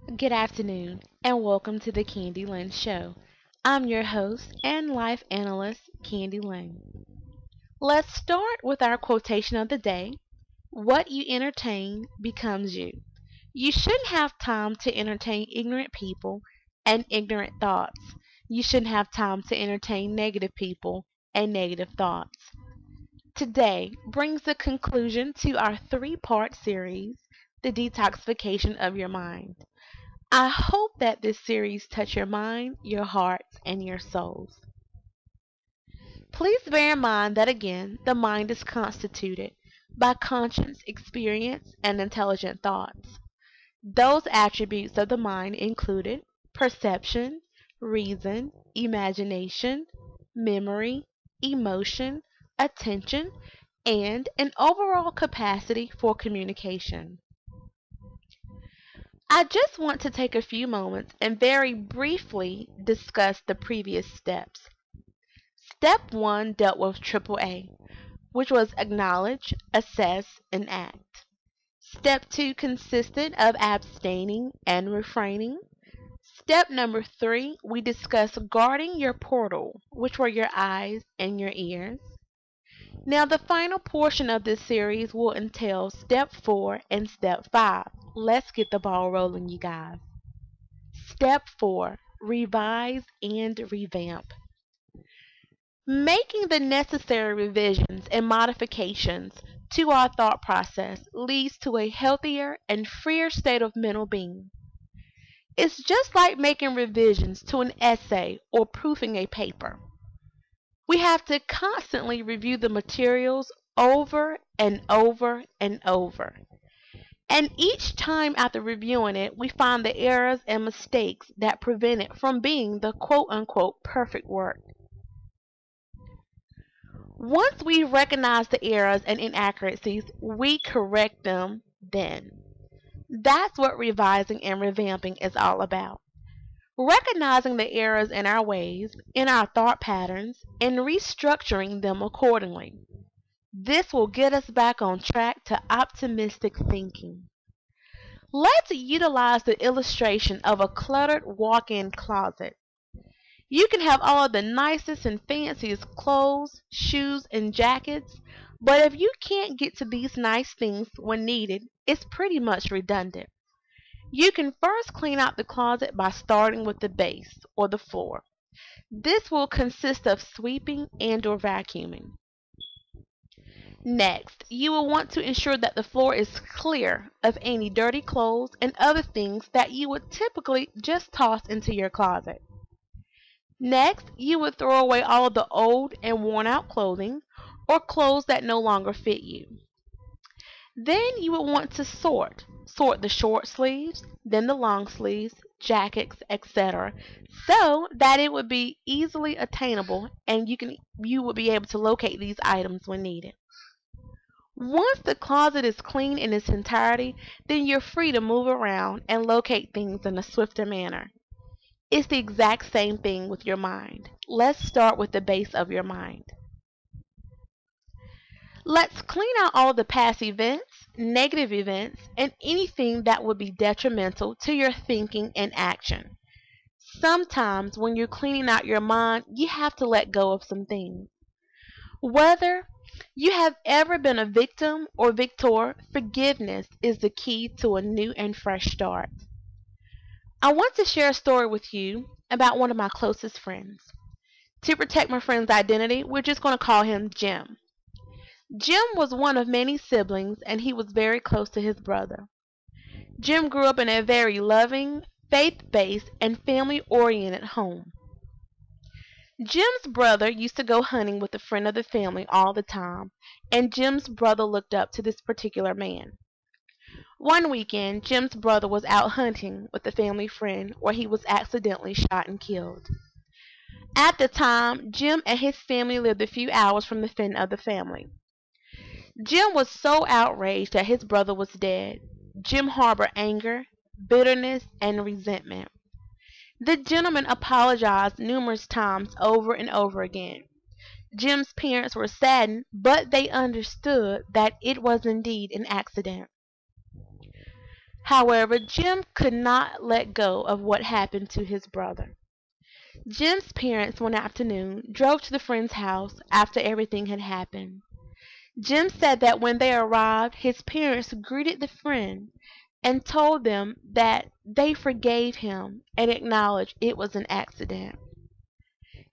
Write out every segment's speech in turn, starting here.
Good afternoon, and welcome to the Candy Lynn Show. I'm your host and life analyst, Candy Lynn. Let's start with our quotation of the day. What you entertain becomes you. You shouldn't have time to entertain ignorant people and ignorant thoughts. You shouldn't have time to entertain negative people and negative thoughts. Today brings the conclusion to our three-part series, The Detoxification of Your Mind. I hope that this series touch your mind, your hearts, and your souls. Please bear in mind that again, the mind is constituted by conscious experience and intelligent thoughts. Those attributes of the mind included perception, reason, imagination, memory, emotion, attention, and an overall capacity for communication. I just want to take a few moments and very briefly discuss the previous steps. Step 1 dealt with triple A, which was acknowledge, assess, and act. Step 2 consisted of abstaining and refraining. Step number 3, we discussed guarding your portal, which were your eyes and your ears. Now, the final portion of this series will entail step 4 and step 5. Let's get the ball rolling, you guys. Step 4, revise and revamp. Making the necessary revisions and modifications to our thought process leads to a healthier and freer state of mental being. It's just like making revisions to an essay or proofing a paper. We have to constantly review the materials over and over and over. And each time after reviewing it, we find the errors and mistakes that prevent it from being the quote unquote perfect work. Once we recognize the errors and inaccuracies, we correct them then. That's what revising and revamping is all about. Recognizing the errors in our ways, in our thought patterns, and restructuring them accordingly. This will get us back on track to optimistic thinking. Let's utilize the illustration of a cluttered walk-in closet. You can have all of the nicest and fanciest clothes, shoes, and jackets, but if you can't get to these nice things when needed, it's pretty much redundant. You can first clean out the closet by starting with the base, or the floor. This will consist of sweeping and or vacuuming. Next, you will want to ensure that the floor is clear of any dirty clothes and other things that you would typically just toss into your closet. Next, you would throw away all of the old and worn out clothing or clothes that no longer fit you. Then you would want to sort. Sort the short sleeves, then the long sleeves, jackets, etc., so that it would be easily attainable and you would be able to locate these items when needed. Once the closet is clean in its entirety, then you're free to move around and locate things in a swifter manner. It's the exact same thing with your mind. Let's start with the base of your mind. Let's clean out all the past events, negative events, and anything that would be detrimental to your thinking and action. Sometimes when you're cleaning out your mind, you have to let go of some things. Whether you have ever been a victim or victor, forgiveness is the key to a new and fresh start. I want to share a story with you about one of my closest friends. To protect my friend's identity, we're just going to call him Jim. Jim was one of many siblings, and he was very close to his brother. Jim grew up in a very loving, faith-based, and family-oriented home. Jim's brother used to go hunting with a friend of the family all the time, and Jim's brother looked up to this particular man. One weekend, Jim's brother was out hunting with a family friend where he was accidentally shot and killed. At the time, Jim and his family lived a few hours from the friend of the family. Jim was so outraged that his brother was dead. Jim harbored anger, bitterness, and resentment. The gentleman apologized numerous times over and over again. Jim's parents were saddened, but they understood that it was indeed an accident. However, Jim could not let go of what happened to his brother. Jim's parents one afternoon drove to the friend's house after everything had happened. Jim said that when they arrived, his parents greeted the friend and told them that they forgave him and acknowledged it was an accident.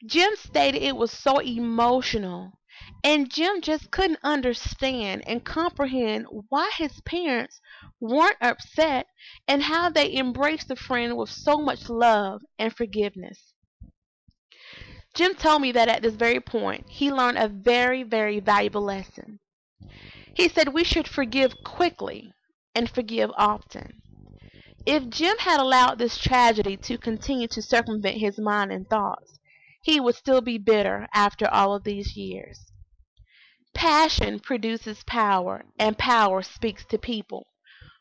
Jim stated it was so emotional, and Jim just couldn't understand and comprehend why his parents weren't upset and how they embraced the friend with so much love and forgiveness. Jim told me that at this very point, he learned a very, very valuable lesson. He said we should forgive quickly and forgive often. If Jim had allowed this tragedy to continue to circumvent his mind and thoughts, he would still be bitter after all of these years. Passion produces power, and power speaks to people.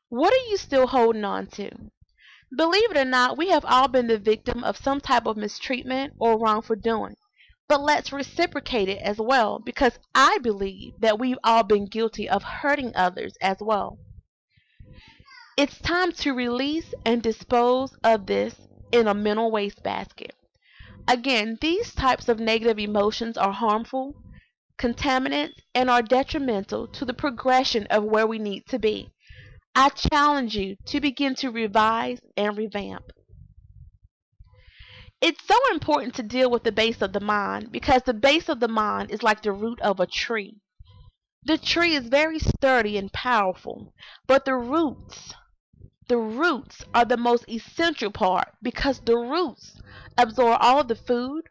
What are you still holding on to? Believe it or not, we have all been the victim of some type of mistreatment or wrongful doing. But let's reciprocate it as well, because I believe that we've all been guilty of hurting others as well. It's time to release and dispose of this in a mental wastebasket. Again, these types of negative emotions are harmful, contaminants, and are detrimental to the progression of where we need to be. I challenge you to begin to revise and revamp. It's so important to deal with the base of the mind because the base of the mind is like the root of a tree. The tree is very sturdy and powerful, but the roots are the most essential part because the roots absorb all of the food,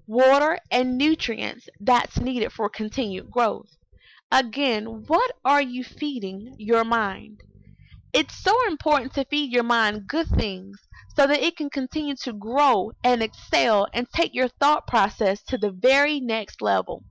water, and nutrients that's needed for continued growth. Again, what are you feeding your mind? It's so important to feed your mind good things so that it can continue to grow and excel and take your thought process to the very next level.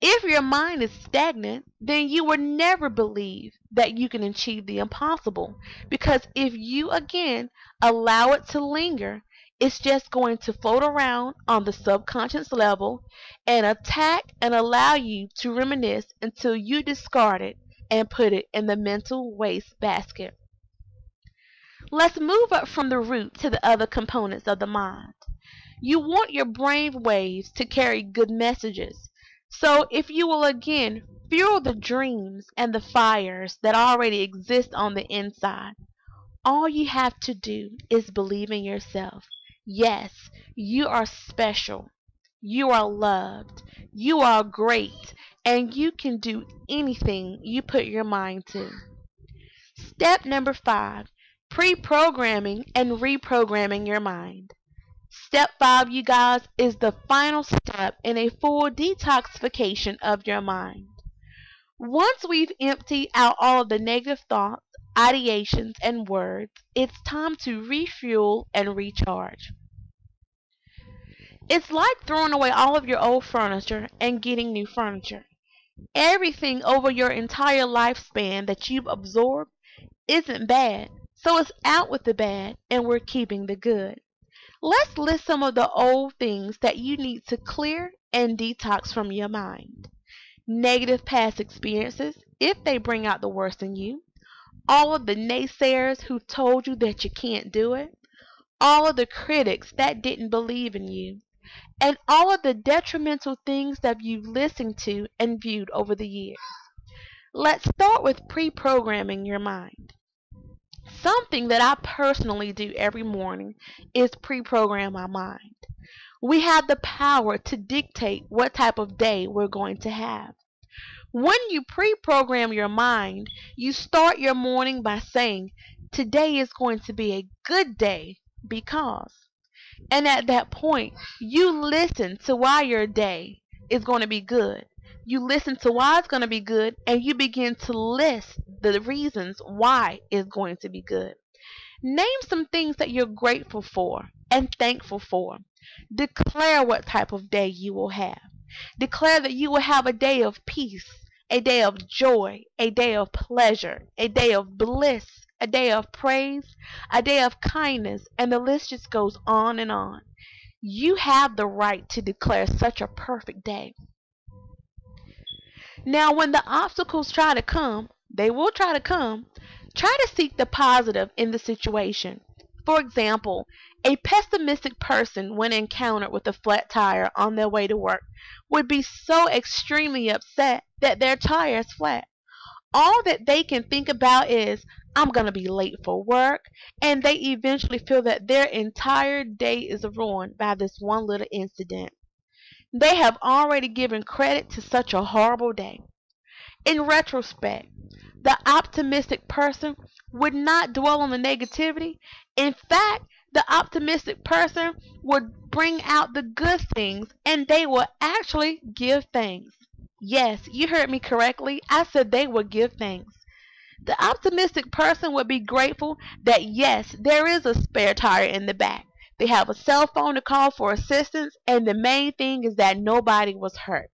If your mind is stagnant, then you will never believe that you can achieve the impossible. Because if you again allow it to linger, it's just going to float around on the subconscious level and attack and allow you to reminisce until you discard it and put it in the mental waste basket. Let's move up from the root to the other components of the mind. You want your brain waves to carry good messages. So if you will again fuel the dreams and the fires that already exist on the inside, all you have to do is believe in yourself. Yes, you are special. You are loved. You are great. And you can do anything you put your mind to. Step number 5, pre-programming and reprogramming your mind. Step 5, you guys, is the final step in a full detoxification of your mind. Once we've emptied out all of the negative thoughts, ideations, and words, it's time to refuel and recharge. It's like throwing away all of your old furniture and getting new furniture. Everything over your entire lifespan that you've absorbed isn't bad, so it's out with the bad and we're keeping the good. Let's list some of the old things that you need to clear and detox from your mind. Negative past experiences, if they bring out the worst in you. All of the naysayers who told you that you can't do it. All of the critics that didn't believe in you. And all of the detrimental things that you've listened to and viewed over the years. Let's start with pre-programming your mind. Something that I personally do every morning is pre-program my mind. We have the power to dictate what type of day we're going to have. When you pre-program your mind, you start your morning by saying, today is going to be a good day because. And at that point, you listen to why your day is going to be good. You listen to why it's going to be good, and you begin to list the reasons why it's going to be good. Name some things that you're grateful for and thankful for. Declare what type of day you will have. Declare that you will have a day of peace, a day of joy, a day of pleasure, a day of bliss, a day of praise, a day of kindness, and the list just goes on and on. You have the right to declare such a perfect day. Now, when the obstacles try to come, they will try to come. Try to seek the positive in the situation. For example, a pessimistic person, when encountered with a flat tire on their way to work, would be so extremely upset that their tire is flat. All that they can think about is, I'm going to be late for work, and they eventually feel that their entire day is ruined by this one little incident. They have already given credit to such a horrible day. In retrospect, the optimistic person would not dwell on the negativity. In fact, the optimistic person would bring out the good things, and they will actually give thanks. Yes, you heard me correctly. I said they would give thanks. The optimistic person would be grateful that yes, there is a spare tire in the back. They have a cell phone to call for assistance, and the main thing is that nobody was hurt.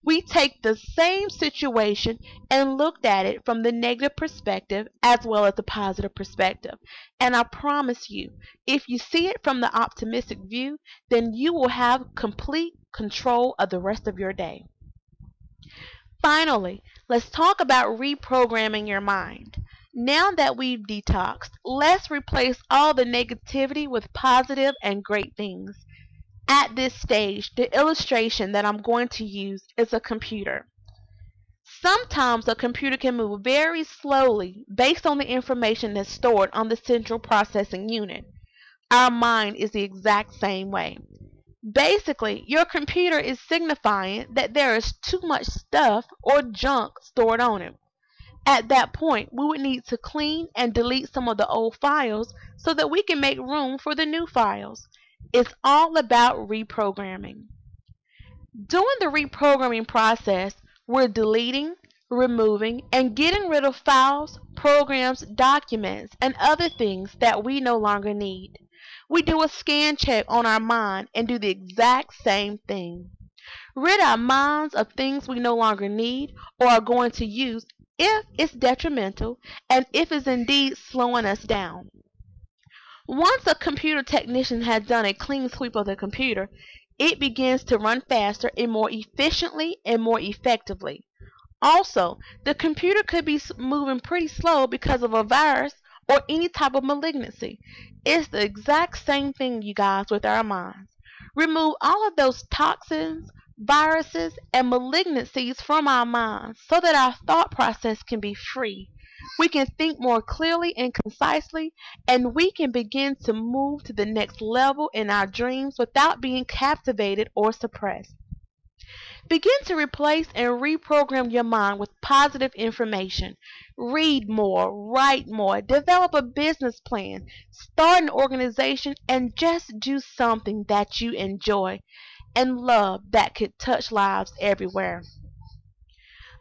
We take the same situation and looked at it from the negative perspective as well as the positive perspective. And I promise you, if you see it from the optimistic view, then you will have complete control of the rest of your day. Finally, let's talk about reprogramming your mind. Now that we've detoxed, let's replace all the negativity with positive and great things. At this stage, the illustration that I'm going to use is a computer. Sometimes a computer can move very slowly based on the information that's stored on the central processing unit. Our mind is the exact same way. Basically, your computer is signifying that there is too much stuff or junk stored on it. At that point, we would need to clean and delete some of the old files so that we can make room for the new files. It's all about reprogramming. During the reprogramming process, we're deleting, removing, and getting rid of files, programs, documents, and other things that we no longer need. We do a scan check on our mind and do the exact same thing. Rid our minds of things we no longer need or are going to use if it's detrimental and if it's indeed slowing us down. Once a computer technician has done a clean sweep of the computer, it begins to run faster and more efficiently and more effectively. Also, the computer could be moving pretty slow because of a virus or any type of malignancy. It's the exact same thing, you guys, with our minds. Remove all of those toxins, viruses, and malignancies from our minds so that our thought process can be free. We can think more clearly and concisely, and we can begin to move to the next level in our dreams without being captivated or suppressed. Begin to replace and reprogram your mind with positive information. Read more, write more, develop a business plan, start an organization, and just do something that you enjoy and love that could touch lives everywhere.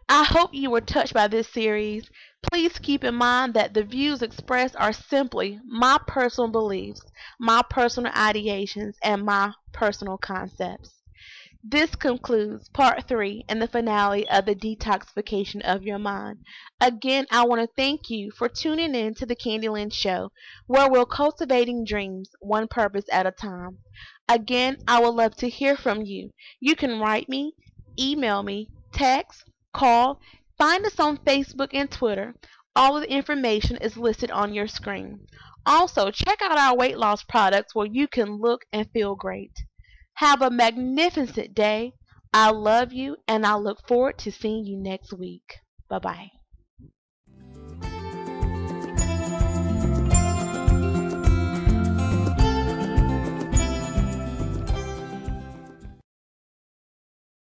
I hope you were touched by this series. Please keep in mind that the views expressed are simply my personal beliefs, my personal ideations, and my personal concepts. This concludes part 3 and the finale of the detoxification of your mind. Again, I want to thank you for tuning in to the Candy Lynn Show, where we're cultivating dreams one purpose at a time. Again, I would love to hear from you. You can write me, email me, text, call, find us on Facebook and Twitter. All of the information is listed on your screen. Also, check out our weight loss products where you can look and feel great. Have a magnificent day. I love you, and I look forward to seeing you next week. Bye-bye.